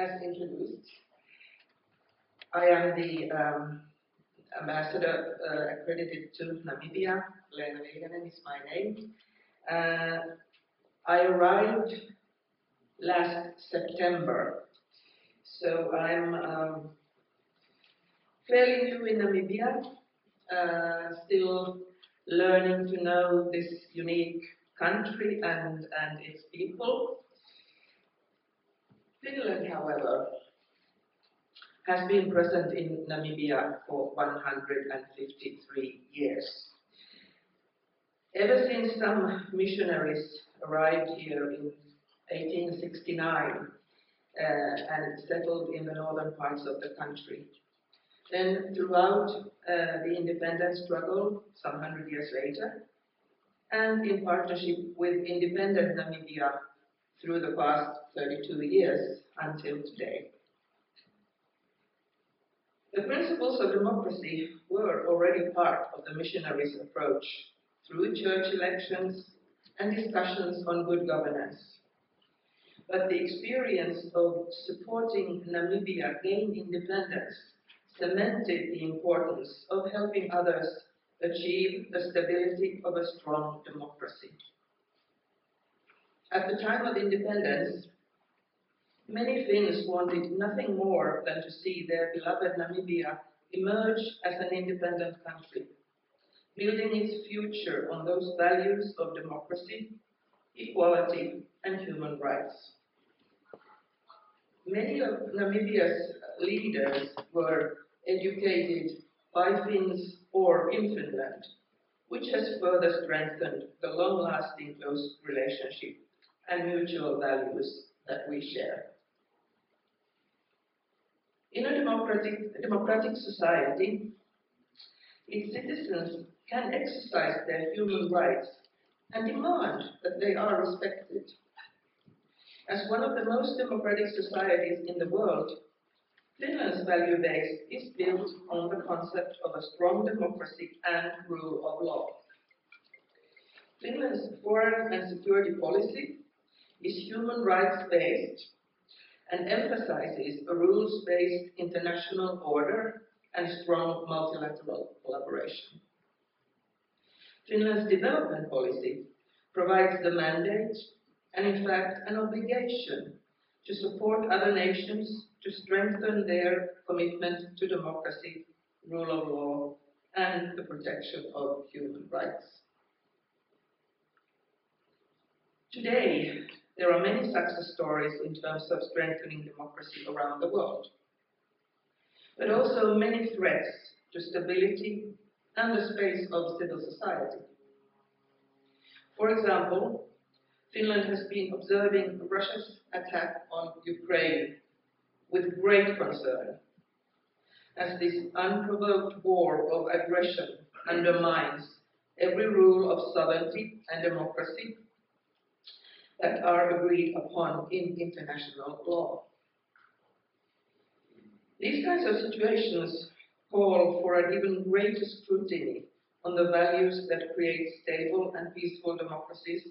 as introduced, I am the ambassador accredited to Namibia. Leena Viitanen is my name. I arrived last September, so I'm fairly new in Namibia, still learning to know this unique country and its people. Finland, however, has been present in Namibia for 153 years. Ever since some missionaries arrived here in 1869 and settled in the northern parts of the country. Then throughout the independence struggle, some 100 years later, and in partnership with independent Namibia through the past 32 years until today. The principles of democracy were already part of the missionaries' approach through church elections and discussions on good governance. But the experience of supporting Namibia gain independence cemented the importance of helping others achieve the stability of a strong democracy. At the time of independence, many Finns wanted nothing more than to see their beloved Namibia emerge as an independent country, building its future on those values of democracy, equality, and human rights. Many of Namibia's leaders were educated by Finns or in Finland, which has further strengthened the long-lasting close relationship and mutual values that we share. In a democratic society, its citizens can exercise their human rights and demand that they are respected. As one of the most democratic societies in the world, Finland's value base is built on the concept of a strong democracy and rule of law. Finland's foreign and security policy is human rights based and emphasizes a rules-based international order and strong multilateral collaboration. Finland's development policy provides the mandate and in fact an obligation to support other nations to strengthen their commitment to democracy, rule of law, and the protection of human rights. Today, there are many success stories in terms of strengthening democracy around the world, but also many threats to stability and the space of civil society. For example, Finland has been observing Russia's attack on Ukraine with great concern, as this unprovoked war of aggression undermines every rule of sovereignty and democracy that are agreed upon in international law. These kinds of situations call for an even greater scrutiny on the values that create stable and peaceful democracies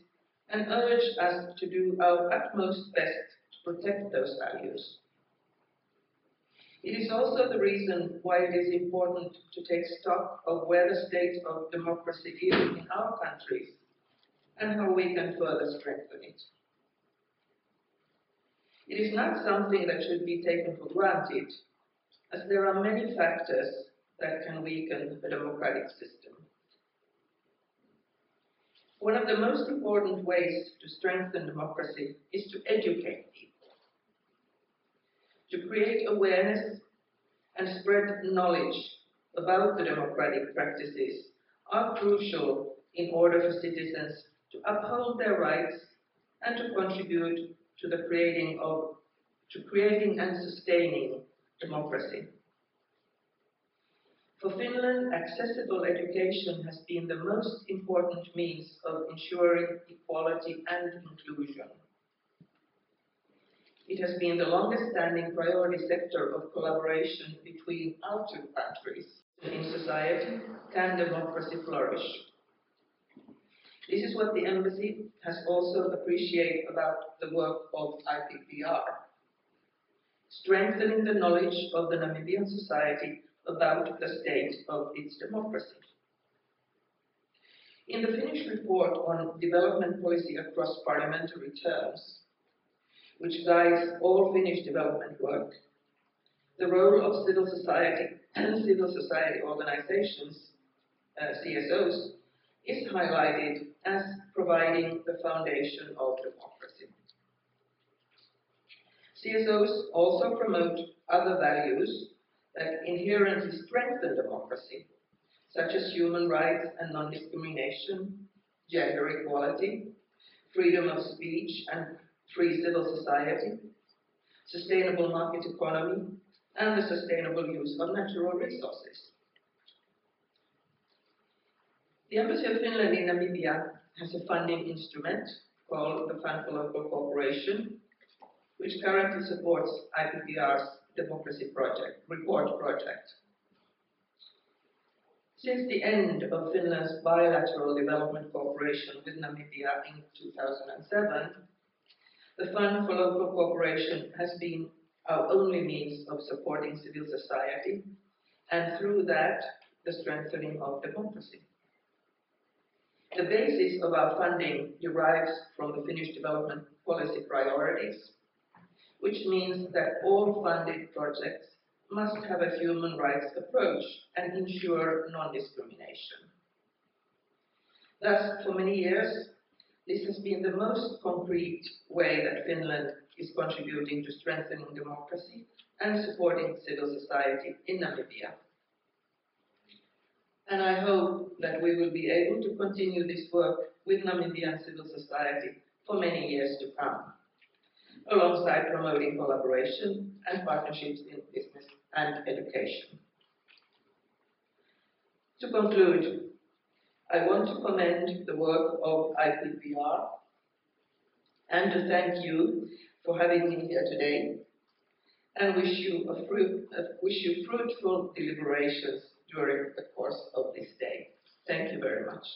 and urge us to do our utmost best to protect those values. It is also the reason why it is important to take stock of where the state of democracy is in our countries and how we can further strengthen it. It is not something that should be taken for granted, as there are many factors that can weaken the democratic system. One of the most important ways to strengthen democracy is to educate people, to create awareness and spread knowledge about the democratic practices are crucial in order for citizens to uphold their rights and to contribute to the creating and sustaining democracy. For Finland, accessible education has been the most important means of ensuring equality and inclusion. It has been the longest-standing priority sector of collaboration between our two countries. In society, can democracy flourish? This is what the Embassy has also appreciated about the work of IPPR. strengthening the knowledge of the Namibian society about the state of its democracy. In the Finnish report on development policy across parliamentary terms, which guides all Finnish development work, the role of civil society and civil society organizations, CSOs, is highlighted as providing the foundation of democracy. CSOs also promote other values that inherently strengthen democracy, such as human rights and non-discrimination, gender equality, freedom of speech and free civil society, sustainable market economy, and the sustainable use of natural resources. The Embassy of Finland in Namibia has a funding instrument called the Fund for Local Cooperation, which currently supports IPPR's Democracy Report project. Since the end of Finland's bilateral development cooperation with Namibia in 2007, the Fund for Local Cooperation has been our only means of supporting civil society, and through that, the strengthening of democracy. The basis of our funding derives from the Finnish development policy priorities, which means that all funded projects must have a human rights approach and ensure non-discrimination. Thus, for many years, this has been the most concrete way that Finland is contributing to strengthening democracy and supporting civil society in Namibia. And I hope that we will be able to continue this work with Namibian civil society for many years to come, alongside promoting collaboration and partnerships in business and education. To conclude, I want to commend the work of IPPR and to thank you for having me here today, and wish you fruitful deliberations during the course of this day. Thank you very much.